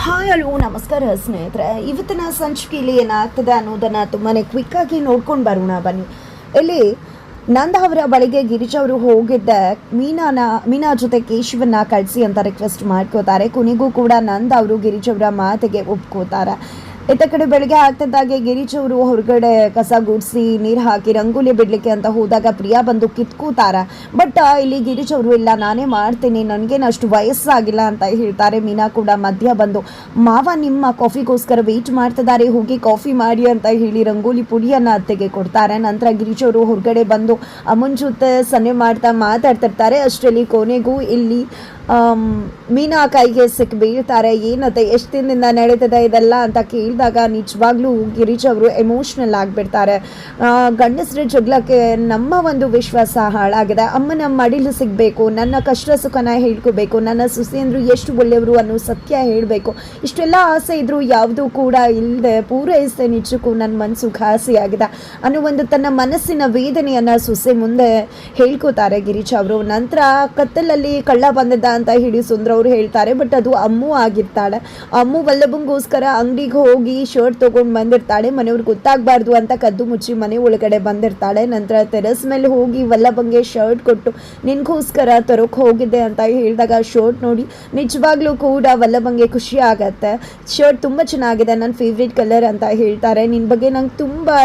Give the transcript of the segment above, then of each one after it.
Hi hello ನಮಸ್ಕಾರ ಸ್ನೇಹಿತರೆ. ಇವತ್ತಿನ ಸಂಚಿಕೆಯಲ್ಲಿ ಏನಾಗ್ತದೆ ಅನ್ನೋದನ್ನು ತುಂಬಾ ಕ್ವಿಕ್ಕಾಗಿ ನೋಡ್ಕೊಂಡು ಬರೋಣ ಬನ್ನಿ. ಇಲ್ಲಿ ನಂದ ಅವರ ಬಳಿಗೆ ಗಿರಿಜಾ ಅವರು ಹೋಗಿದ್ದೆ ಮೀನಾ ಜೊತೆ ಕೇಶವನ್ನ ಕಳಿಸಿ ಅಂತ ರಿಕ್ವೆಸ್ಟ್ ಮಾಡ್ಕೋತಾರೆ. ಕೊನೆಗೂ ಕೂಡ ನಂದ ಅವರು ಗಿರಿಜಾ ಅವರ ಮಾತಿಗೆ ಒಪ್ಕೋತಾರೆ. ಇತ್ತ ಕಡೆ ಬೆಳಗ್ಗೆ ಆಗ್ತಿದ್ದಾಗೆ ಗಿರೀಶ್ ಅವರು ಹೊರಗಡೆ ಕಸ ಗುಡಿಸಿ ನೀರು ಹಾಕಿ ರಂಗೋಲಿ ಬಿಡಲಿಕ್ಕೆ ಅಂತ ಹೋದಾಗ ಪ್ರಿಯಾ ಬಂದು ಕಿತ್ಕೋತಾರೆ. ಬಟ್ ಇಲ್ಲಿ ಗಿರೀಶ್ ಅವರು ಇಲ್ಲ, ನಾನೇ ಮಾಡ್ತೀನಿ, ನನಗೇನು ಅಷ್ಟು ವಯಸ್ಸಾಗಿಲ್ಲ ಅಂತ ಹೇಳ್ತಾರೆ. ಮೀನಾ ಕೂಡ ಮಧ್ಯ ಬಂದು ಮಾವ ನಿಮ್ಮ ಕಾಫಿಗೋಸ್ಕರ ವೆಯ್ಟ್ ಮಾಡ್ತಿದ್ದಾರೆ, ಹೋಗಿ ಕಾಫಿ ಮಾಡಿ ಅಂತ ಹೇಳಿ ರಂಗೋಲಿ ಪುಡಿಯನ್ನು ಅತ್ತೆಗೆ ಕೊಡ್ತಾರೆ. ನಂತರ ಗಿರೀಶ್ ಅವರು ಹೊರಗಡೆ ಬಂದು ಅಮ್ಮನ ಜೊತೆ ಸನ್ನೆ ಮಾಡ್ತಾ ಮಾತಾಡ್ತಿರ್ತಾರೆ. ಅಷ್ಟರಲ್ಲಿ ಕೊನೆಗೂ ಇಲ್ಲಿ ಮೀನಾ ಕೈಗೆ ಸಿಕ್ಕಿ ಬೀಳ್ತಾರೆ. ಏನತ್ತೆ ಎಷ್ಟು ದಿನದಿಂದ ನಡೀತದೆ ಇದೆಲ್ಲ ಅಂತ ಕೇಳಿದಾಗ ನಿಜವಾಗ್ಲೂ ಗಿರೀಶ್ ಅವರು ಎಮೋಷ್ನಲ್ ಆಗಿಬಿಡ್ತಾರೆ. ಗಂಡಸರ ಜಗಳಕ್ಕೆ ನಮ್ಮ ಒಂದು ವಿಶ್ವಾಸ ಹಾಳಾಗಿದೆ. ಅಮ್ಮನ ಮಡಿಲು ಸಿಗಬೇಕು, ನನ್ನ ಕಷ್ಟ ಸುಖನ ಹೇಳ್ಕೋಬೇಕು, ನನ್ನ ಸೊಸೆಯಂದ್ರು ಎಷ್ಟು ಒಳ್ಳೆಯವರು ಅನ್ನೋ ಸತ್ಯ ಹೇಳಬೇಕು, ಇಷ್ಟೆಲ್ಲ ಆಸೆ ಇದ್ರೂ ಯಾವುದೂ ಕೂಡ ಇಲ್ಲದೆ ಪೂರೈಸಿದೆ, ನಿಜಕ್ಕೂ ನನ್ನ ಮನಸ್ಸು ಘಾಸಿಯಾಗಿದೆ ಅನ್ನೋ ಒಂದು ತನ್ನ ಮನಸ್ಸಿನ ವೇದನೆಯನ್ನು ಸೊಸೆ ಮುಂದೆ ಹೇಳ್ಕೋತಾರೆ ಗಿರೀಶ್ ಅವರು. ನಂತರ ಕತ್ತಲಲ್ಲಿ ಕಳ್ಳ ಬಂದಿದ್ದ ಅಂತ ಹೇಳಿ ಸುಂದ್ರ ಅವರು ಹೇಳ್ತಾರೆ. ಬಟ್ ಅದು ಅಮ್ಮು ಆಗಿರ್ತಾಳೆ. ಅಮ್ಮು ವಲ್ಲಭಂಗೋಸ್ಕರ ಅಂಗಡಿಗೆ ಹೋಗಿ ಶರ್ಟ್ ತೊಗೊಂಡು ಬಂದಿರ್ತಾಳೆ. ಮನೆಯವ್ರಿಗೆ ಗೊತ್ತಾಗಬಾರ್ದು ಅಂತ ಕದ್ದು ಮುಚ್ಚಿ ಮನೆ ಒಳಗಡೆ ಬಂದಿರ್ತಾಳೆ. ನಂತರ ಟೆರೆಸ್ ಮೇಲೆ ಹೋಗಿ ವಲ್ಲಭಂಗೆ ಶರ್ಟ್ ಕೊಟ್ಟು ನಿನ್ಗೋಸ್ಕರ ತರೋಕೆ ಹೋಗಿದ್ದೆ ಅಂತ ಹೇಳಿದಾಗ ಶರ್ಟ್ ನೋಡಿ ನಿಜವಾಗ್ಲೂ ಕೂಡ ವಲ್ಲಭಂಗೆ ಖುಷಿ ಆಗತ್ತೆ. ಶರ್ಟ್ ತುಂಬ ಚೆನ್ನಾಗಿದೆ, ನನ್ನ ಫೇವ್ರೇಟ್ ಕಲರ್ ಅಂತ ಹೇಳ್ತಾರೆ. ನಿನ್ನ ಬಗ್ಗೆ ನಂಗೆ ತುಂಬಾ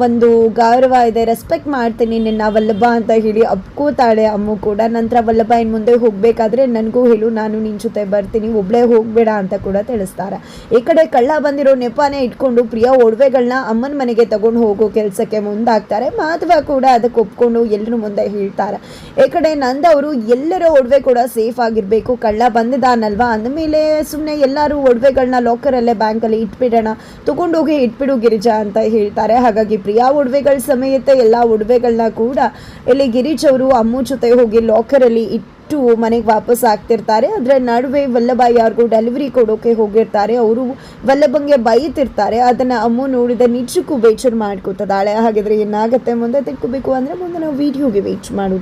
ಒಂದು ಗೌರವ ಇದೆ, ರೆಸ್ಪೆಕ್ಟ್ ಮಾಡ್ತೀನಿ ನಿನ್ನ ವಲ್ಲಭ ಅಂತ ಹೇಳಿ ಅಪ್ಕೋತಾಳೆ ಅಮ್ಮು ಕೂಡ. ನಂತರ ವಲ್ಲಭ ಇನ್ನು ಮುಂದೆ ಹೋಗಬೇಕಾದ್ರೆ ನನಗೂ ಹೇಳು, ನಾನು ನಿನ್ನ ಜೊತೆ ಬರ್ತೀನಿ, ಒಬ್ಬಳೇ ಹೋಗಬೇಡ ಅಂತ ಕೂಡ ತಿಳಿಸ್ತಾರೆ. ಈ ಕಡೆ ಕಳ್ಳ ಬಂದಿರೋ ನೆಪಾನೇ ಇಟ್ಕೊಂಡು ಪ್ರಿಯಾ ಒಡವೆಗಳನ್ನ ಅಮ್ಮನ ಮನೆಗೆ ತಗೊಂಡು ಹೋಗೋ ಕೆಲಸಕ್ಕೆ ಮುಂದಾಗ್ತಾರೆ. ಮಾಧವ ಕೂಡ ಅದಕ್ಕೆ ಒಪ್ಕೊಂಡು ಎಲ್ಲರ ಮುಂದೆ ಹೇಳ್ತಾರೆ. ಈ ಕಡೆ ನಂದ ಅವರು ಎಲ್ಲರ ಒಡವೆ ಕೂಡ ಸೇಫ್ ಆಗಿರಬೇಕು, ಕಳ್ಳ ಬಂದಿದ್ದಾನಲ್ವಾ ಅಂದಮೇಲೆ ಸುಮ್ಮನೆ ಎಲ್ಲರೂ ಒಡವೆಗಳನ್ನ ಲಾಕರಲ್ಲೇ ಬ್ಯಾಂಕಲ್ಲಿ ಇಟ್ಬಿಡೋಣ, ತಗೊಂಡೋಗಿ ಇಟ್ಬಿಡು ಗಿರಿಜಾ ಅಂತ ಹೇಳ್ತಾರೆ. ಹಾಗಾಗಿ ಪ್ರಿಯಾ ಒಡವೆಗಳ ಸಮೇತ ಎಲ್ಲ ಒಡವೆಗಳನ್ನ ಕೂಡ ಇಲ್ಲಿ ಗಿರೀಶ್ ಅವರು ಅಮ್ಮು ಜೊತೆ ಹೋಗಿ ಲಾಕರಲ್ಲಿ ಇಟ್ಟು ಮನೆಗೆ ವಾಪಸ್ ಆಗ್ತಿರ್ತಾರೆ. ಅದರ ನಡುವೆ ವಲ್ಲಭ ಯಾರಿಗೂ ಡೆಲಿವರಿ ಕೊಡೋಕೆ ಹೋಗಿರ್ತಾರೆ. ಅವರು ವಲ್ಲಭಂಗೆ ಬೈತಿರ್ತಾರೆ. ಅದನ್ನು ಅಮ್ಮು ನೋಡಿದ ನಿಜಕ್ಕೂ ಬೇಜಾರು ಮಾಡ್ಕೋತದಾಳೆ. ಹಾಗಿದ್ರೆ ಏನಾಗುತ್ತೆ ಮುಂದೆ ತಿಳ್ಕೋಬೇಕು ಅಂದರೆ ಮುಂದೆ ನಾವು ವಿಡಿಯೋಗೆ ವೇಟ್ ಮಾಡೋದು.